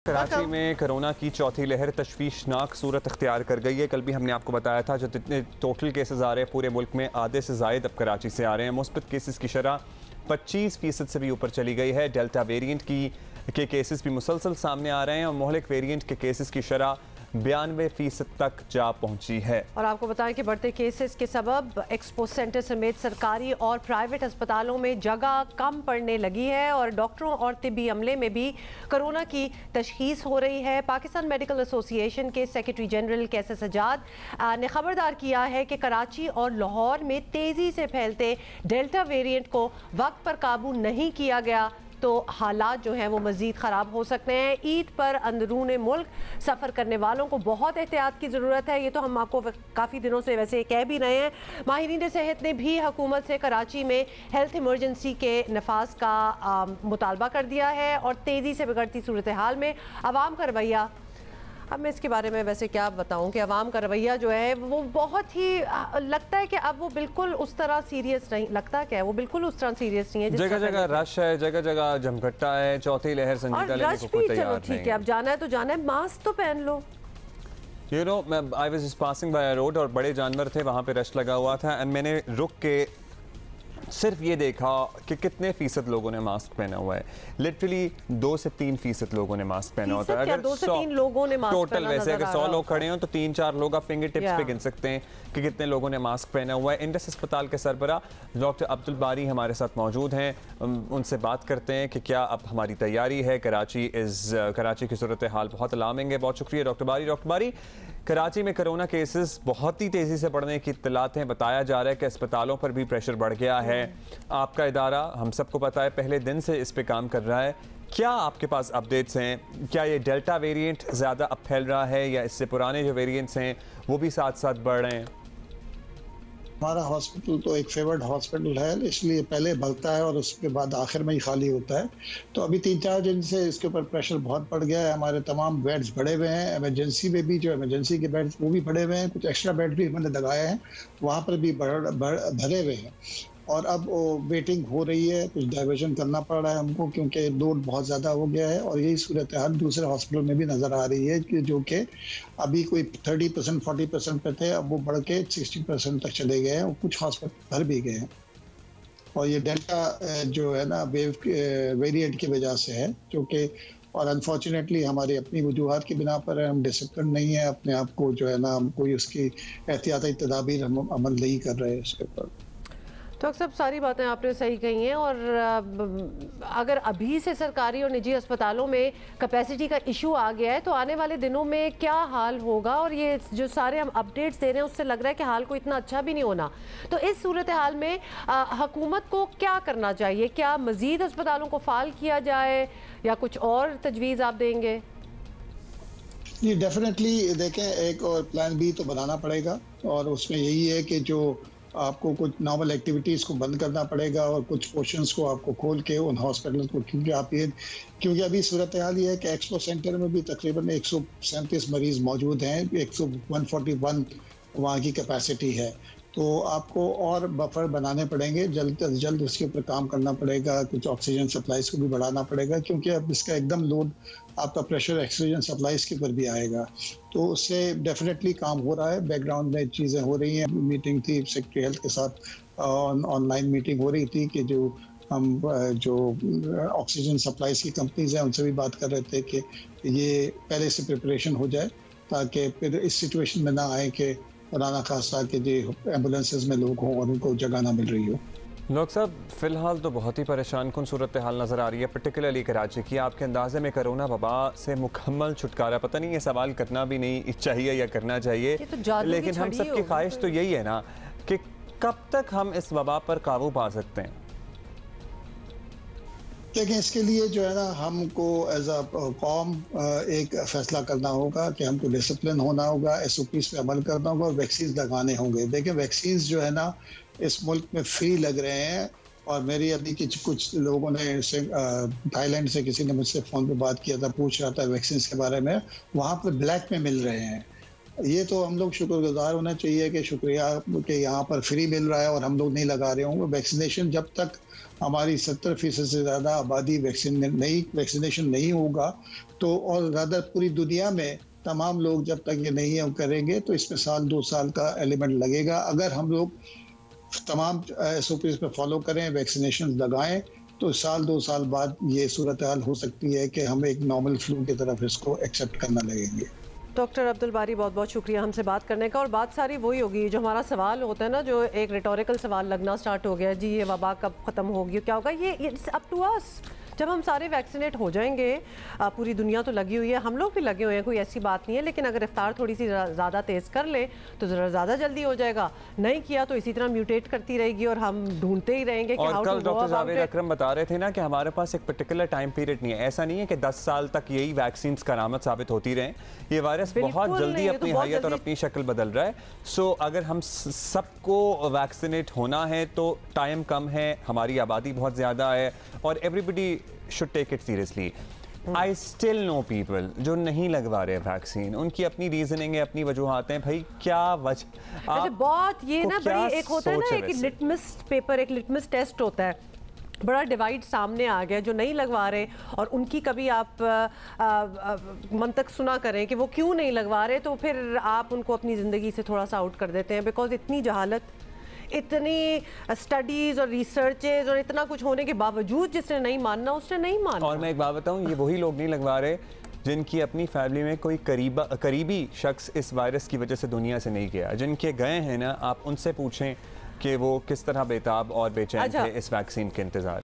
कराची में कोरोना की चौथी लहर तशवीशनाक सूरत अख्तियार कर गई है। कल भी हमने आपको बताया था जो जितने टोटल केसेस आ रहे हैं पूरे मुल्क में आधे से ज़ायद अब कराची से आ रहे हैं। मुस्बत केसेस की शरह 25% से भी ऊपर चली गई है। डेल्टा वेरिएंट के केसेस भी मुसलसल सामने आ रहे हैं और मोहलिक वेरिएंट के केसेस की शरह 92% तक जा पहुंची है। और आपको बताएं कि बढ़ते केसेस के सबब एक्सपो सेंटर समेत सरकारी और प्राइवेट अस्पतालों में जगह कम पड़ने लगी है और डॉक्टरों और तिब्बी अमले में भी कोरोना की तशखीस हो रही है। पाकिस्तान मेडिकल एसोसिएशन के सेक्रेटरी जनरल कैसर सजाद ने खबरदार किया है कि कराची और लाहौर में तेज़ी से फैलते डेल्टा वेरिएंट को वक्त पर काबू नहीं किया गया तो हालात जो हैं वो मज़ीद ख़राब हो सकते हैं। ईद पर अंदरून मुल्क सफ़र करने वालों को बहुत एहतियात की ज़रूरत है। ये तो हम आपको काफ़ी दिनों से वैसे कह भी रहे हैं। माहिरीन सेहत ने भी हुकूमत से कराची में हेल्थ इमरजेंसी के नफाज का मुतालबा कर दिया है और तेज़ी से बिगड़ती सूरत हाल में अवाम का रवैया, अब मैं इसके बारे में वैसे क्या बताऊं कि अवाम का रवैया जो है वो बहुत ही लगता है कि अब वो बिल्कुल उस तरह सीरियस नहीं लगता। क्या है वो बिल्कुल उस तरह सीरियस नहीं है। जगह जगह रश है, जगह जगह जमघट्टा है, चौथी लहर संजीदा लेने को कोई तैयार नहीं है। ठीक है, अब जाना है तो जाना है, मास्क तो पहन लो। You know I was just passing by road और बड़े जानवर थे वहाँ पे रश लगा हुआ था एंड मैंने रुक के सिर्फ ये देखा कि कितने फीसद लोगों ने मास्क पहना हुआ है। लिटरली 2 से 3% लोगों ने मास्क पहना होता है। अगर 2 से 3 लोगों ने मास्क टोटल वैसे अगर 100 लोग खड़े हों तो 3-4 लोग आप फिंगर टिप्स पे गिन सकते हैं कि कितने लोगों ने मास्क पहना हुआ है। इंडस अस्पताल के सरबरा डॉक्टर अब्दुल बारी हमारे साथ मौजूद हैं। उनसे बात करते हैं कि क्या अब हमारी तैयारी है। कराची की सूरत हाल बहुत अलार्मिंग है। बहुत शुक्रिया डॉक्टर बारी। डॉक्टर बारी, कराची में कोरोना केसेस बहुत ही तेज़ी से बढ़ने की इत्तलात हैं। बताया जा रहा है कि अस्पतालों पर भी प्रेशर बढ़ गया है। आपका इदारा हम सबको पता है पहले दिन से इस पे काम कर रहा है। क्या आपके पास अपडेट्स हैं? क्या ये डेल्टा वेरिएंट ज़्यादा अब फैल रहा है या इससे पुराने जो वेरिएंट्स हैं वो भी साथ साथ बढ़ रहे हैं? हमारा हॉस्पिटल तो एक फेवर्ड हॉस्पिटल है, इसलिए पहले बढ़ता है और उसके बाद आखिर में ही खाली होता है। तो अभी 3-4 दिन से इसके ऊपर प्रेशर बहुत बढ़ गया है। हमारे तमाम बेड्स भरे हुए हैं। इमरजेंसी में भी जो इमरजेंसी के बेड्स वो भी भरे हुए हैं। कुछ एक्स्ट्रा बेड भी हमने लगाए हैं, वहाँ पर भी भरे हुए हैं। और अब वेटिंग हो रही है, कुछ डाइवर्जन करना पड़ रहा है हमको क्योंकि लोड बहुत ज़्यादा हो गया है। और यही सूरत हाल दूसरे हॉस्पिटल में भी नज़र आ रही है कि जो कि अभी कोई 30% 40% पे थे, अब वो बढ़ के 60% तक चले गए हैं और कुछ हॉस्पिटल भर भी गए हैं। और ये डेल्टा जो है ना वेरिएंट की वजह से है जो कि, और अनफॉर्चुनेटली हमारी अपनी वजूहात की बिना पर हम डिसिप्लिन नहीं है अपने आप को जो है ना, हम कोई उसकी एहतियाती तदाबीर हम अमल नहीं कर रहे हैं इसके ऊपर। तो अक्सर सारी बातें आपने सही कही हैं और अगर अभी से सरकारी और निजी अस्पतालों में कैपेसिटी का इशू आ गया है तो आने वाले दिनों में क्या हाल होगा। और ये जो सारे हम अपडेट्स दे रहे हैं उससे लग रहा है कि हाल को इतना अच्छा भी नहीं होना। तो इस सूरत हाल में हुकूमत को क्या करना चाहिए? क्या मज़ीद अस्पतालों को फ़ाल किया जाए या कुछ और तजवीज़ आप देंगे? जी डेफिनेटली देखें, एक और प्लान बी तो बनाना पड़ेगा और उसमें यही है कि जो आपको कुछ नॉर्मल एक्टिविटीज़ को बंद करना पड़ेगा और कुछ पोर्शंस को आपको खोल के उन हॉस्पिटल को, क्योंकि अभी सूरत हाल ये है कि एक्सपो सेंटर में भी तकरीबन 137 मरीज़ मौजूद हैं। 141 वहाँ की कैपेसिटी है। तो आपको और बफर बनाने पड़ेंगे, जल्द से जल्द उसके ऊपर काम करना पड़ेगा। कुछ ऑक्सीजन सप्लाईज को भी बढ़ाना पड़ेगा क्योंकि अब इसका एकदम लोड आपका प्रेशर ऑक्सीजन सप्लाईज के ऊपर भी आएगा। तो उससे डेफिनेटली काम हो रहा है, बैकग्राउंड में चीज़ें हो रही हैं। मीटिंग थी सेक्रेटरी हेल्थ के साथ, ऑनलाइन मीटिंग हो रही थी कि हम जो ऑक्सीजन सप्लाईज की कंपनीज हैं उनसे भी बात कर रहे थे कि ये पहले से प्रिपरेशन हो जाए ताकि फिर इस सिचुएशन में ना आए कि पुराना खासा कि जो एम्बुलेंसेज में लोग हों और उनको जगह ना मिल रही हो। डॉक्टर साहब, फ़िलहाल तो बहुत ही परेशान कुन सूरत हाल नज़र आ रही है, पर्टिकुलरली कराची की। आपके अंदाजे में कोरोना वबा से मुकम्मल छुटकारा, पता नहीं ये सवाल करना भी नहीं चाहिए या करना चाहिए, लेकिन हम सब की ख्वाहिश तो यही है ना कि कब तक हम इस वबा पर काबू पा सकते हैं? लेकिन इसके लिए जो है ना हमको एज अ कौम एक फैसला करना होगा कि हमको डिसिप्लिन होना होगा, SOPs पे अमल करना होगा और वैक्सीन लगाने होंगे। देखिए वैक्सीन जो है ना इस मुल्क में फ्री लग रहे हैं और मेरी अभी कुछ लोगों ने थाईलैंड से किसी ने मुझसे फ़ोन पे बात किया था, पूछ रहा था वैक्सीन के बारे में, वहाँ पर ब्लैक में मिल रहे हैं। ये तो हम लोग शुक्रगुजार होना चाहिए कि शुक्रिया कि यहाँ पर फ्री मिल रहा है और हम लोग नहीं लगा रहे होंगे। वैक्सीनेशन जब तक हमारी 70% से ज़्यादा आबादी वैक्सीनेशन नहीं होगा तो, और ज़्यादा पूरी दुनिया में तमाम लोग जब तक ये नहीं करेंगे तो इसमें साल 2 साल का एलिमेंट लगेगा। अगर हम लोग तमाम SOPs पे फॉलो करें, वैक्सीनेशन लगाएं, तो साल 2 साल बाद ये सूरत हाल हो सकती है कि हम एक नॉर्मल फ्लू की तरफ इसको एक्सेप्ट करना लगेंगे। डॉक्टर अब्दुल बारी, बहुत बहुत शुक्रिया हमसे बात करने का। और बात सारी वही होगी जो हमारा सवाल होता है ना, जो एक रिटोरिकल सवाल लगना स्टार्ट हो गया, जी ये वबा कब ख़त्म होगी, क्या होगा, ये इट्स अप टू अस। जब हम सारे वैक्सीनेट हो जाएंगे, पूरी दुनिया तो लगी हुई है, हम लोग भी लगे हुए हैं, कोई ऐसी बात नहीं है, लेकिन अगर रफ्तार थोड़ी सी ज़्यादा तेज़ कर ले तो ज़रा ज़्यादा जल्दी हो जाएगा, नहीं किया तो इसी तरह म्यूटेट करती रहेगी और हम ढूंढते ही रहेंगे कि और कल डॉक्टर जावेद अकरम बता रहे थे ना कि हमारे पास एक पर्टिकुलर टाइम पीरियड नहीं है। ऐसा नहीं है कि 10 साल तक यही वैक्सीन करामत साबित होती रहे। ये वायरस बहुत जल्दी अपनी हैयत और अपनी शक्ल बदल रहा है। सो अगर हम सबको वैक्सीनेट होना है तो टाइम कम है, हमारी आबादी बहुत ज़्यादा है और everybody should take it seriously. I still know people जो नहीं लगवा रहे वैक्सीन, उनकी अपनी रीजनिंग है, अपनी वजूहात हैं। भाई क्या वजह, बहुत ये ना बड़ी एक होता है ना, एक लिटमस पेपर, एक लिटमस टेस्ट होता है, बड़ा डिवाइड सामने आ गया। जो नहीं लगवा रहे और उनकी कभी आप मंतक सुना करें कि वो क्यों नहीं लगवा रहे, तो फिर आप उनको अपनी ज़िंदगी से थोड़ा सा आउट कर देते हैं। बिकॉज इतनी जहालत, इतनी स्टडीज़ और रिसर्चेज और इतना कुछ होने के बावजूद जिसने नहीं मानना उसने नहीं मानना। और मैं एक बात बताऊं, ये वही लोग नहीं लगवा रहे जिनकी अपनी फैमिली में कोई करीबी शख्स इस वायरस की वजह से दुनिया से नहीं गया। जिनके गए हैं ना, आप उनसे पूछें कि वो किस तरह बेताब और बेचैन थे इस वैक्सीन के इंतजार।